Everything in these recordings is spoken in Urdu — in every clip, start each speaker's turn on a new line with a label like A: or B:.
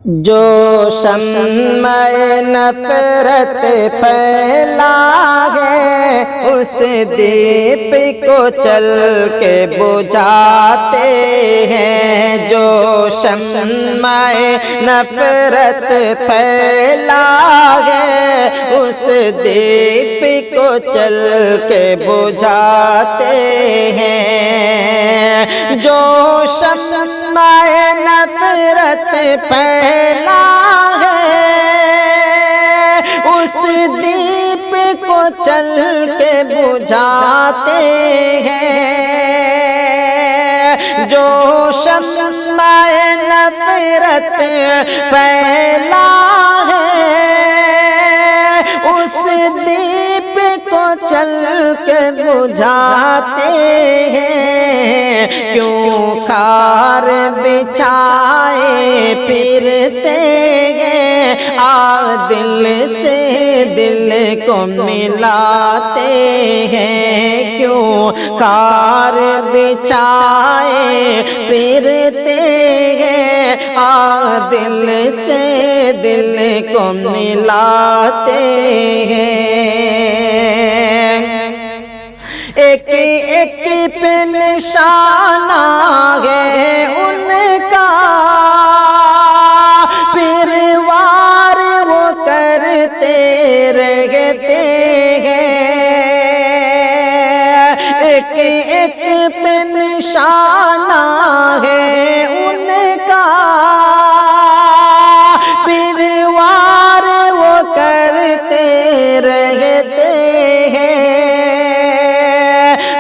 A: جو شمع نفرت پھیلا ہے اس دیپ کو چل کے بجھاتے ہیں۔ جو شمع نفرت پھیلا ہے اس دیپ کو چل کے بجھاتے ہیں۔ جو شمع نفرت پھیلا ہے اس دیپ کو چل کے بجھاتے ہیں۔ جو شمع نفرت پھیلا ہے اس دیپ کو چل کے بجھاتے ہیں۔ کیوں خار بچھائے پھرتے ہیں، دل سے دل کو ملاتے ہیں۔ کیوں خار بچھائے پھرتے ہیں، دل سے دل کو ملاتے ہیں۔ ایک ایک پہ نشانہ ہے ان کا، پھر وار وہ کرتے رہتے ہیں۔ ایک ایک پہ نشانہ ہے ان کا، پھر وار وہ کرتے رہتے ہیں۔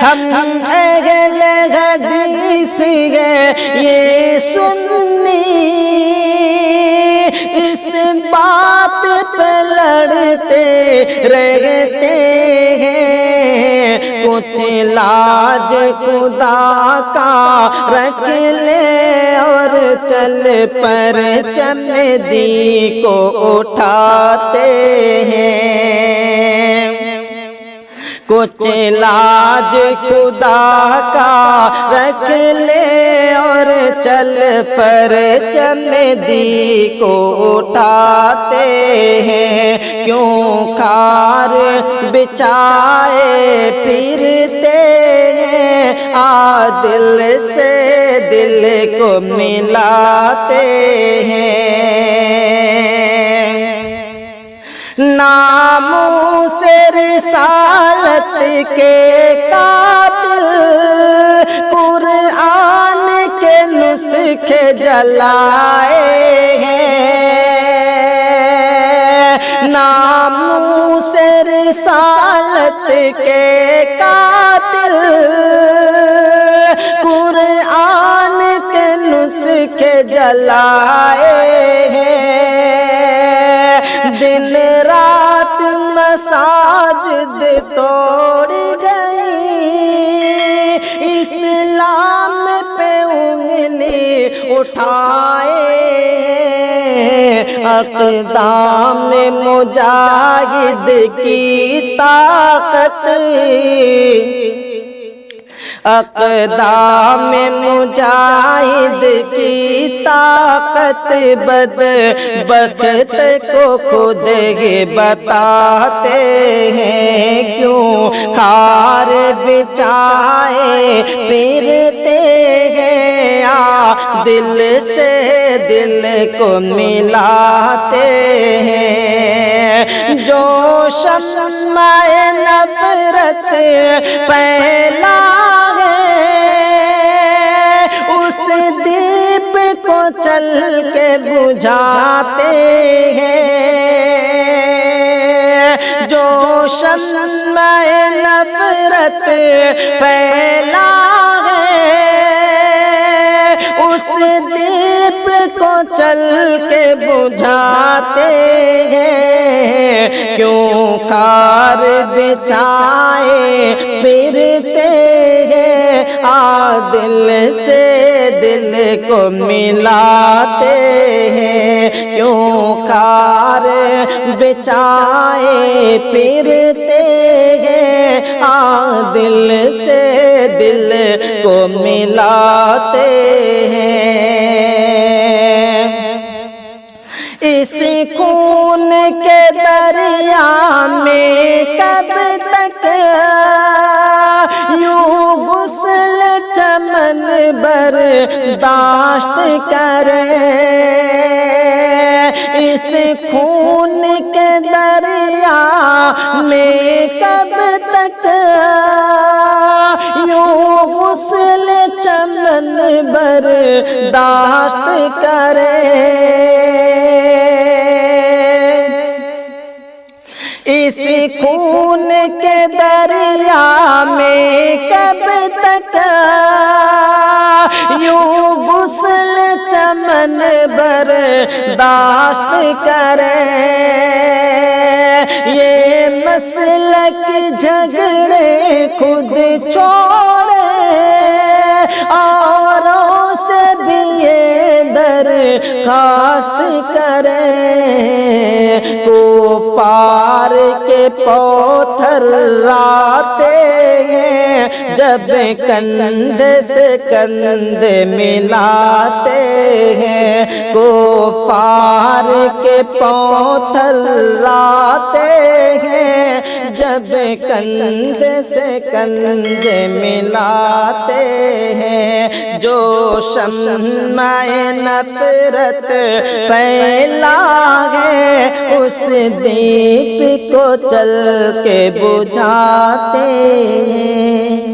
A: ہم اہل حدیث ہیں یہ سنی، اس بات پہ لڑتے رہتے ہیں۔ کچھ لاج خدا کا رکھ لے اور چل پرچم دی کو اٹھاتے ہیں۔ کچھ لاج خدا کا رکھ لے اور چل پرچم دی کو اٹھاتے ہیں۔ کیوں خار بچھائے پھرتے ہیں، دل سے دل کو ملاتے ہیں۔ ناموس رسالت کے قاتل قرآن کے نسخے جلائے ہیں۔ ناموس رسالت کے قاتل قرآن کے نسخے جلائے ہیں۔ دن رات مساجد توڑ گئی، اسلام پہ انگلی اٹھائے ہیں۔ اقدام مجاہد کی طاقت، اقدام مجاہد کی طاقت بدبخت کو خود ہی بتاتے ہیں۔ کیوں خار بچھائے پھرتے ہیں، دل سے دل کو ملاتے ہیں۔ جو شمع نفرت پھیلا کو چل کے بجھاتے ہیں۔ جو شمع نفرت پھیلا ہے اس دیپ کو چل کے بجھاتے ہیں۔ کیوں خار بچھائے پھرتے ہیں، دل سے دل کو ملاتے ہیں۔ کیوں خار بچھائے پھرتے ہیں، دل سے دل کو ملاتے ہیں۔ اس خون کے دریا میں کب تک یوں غسل چمن برداشت کرے، اس خون کے دریا میں کب تک یوں غسل چمن برداشت کرے، اس خون کے دریا میں کب تک یوں غسل چمن برداشت کرے، یہ مسلک جھگڑے خود چھوڑے، اوروں سے بھی یہ درخواست کرے، کفار کے پوتھراتے ہیں جب کندھے سے کندھے ملاتے ہیں، کفار کے پوتھراتے ہیں جب کندھے سے کندھے ملاتے ہیں، جو شمع نفرت پھیلا ہے اس دیپ کو چل کے بجھاتے ہیں۔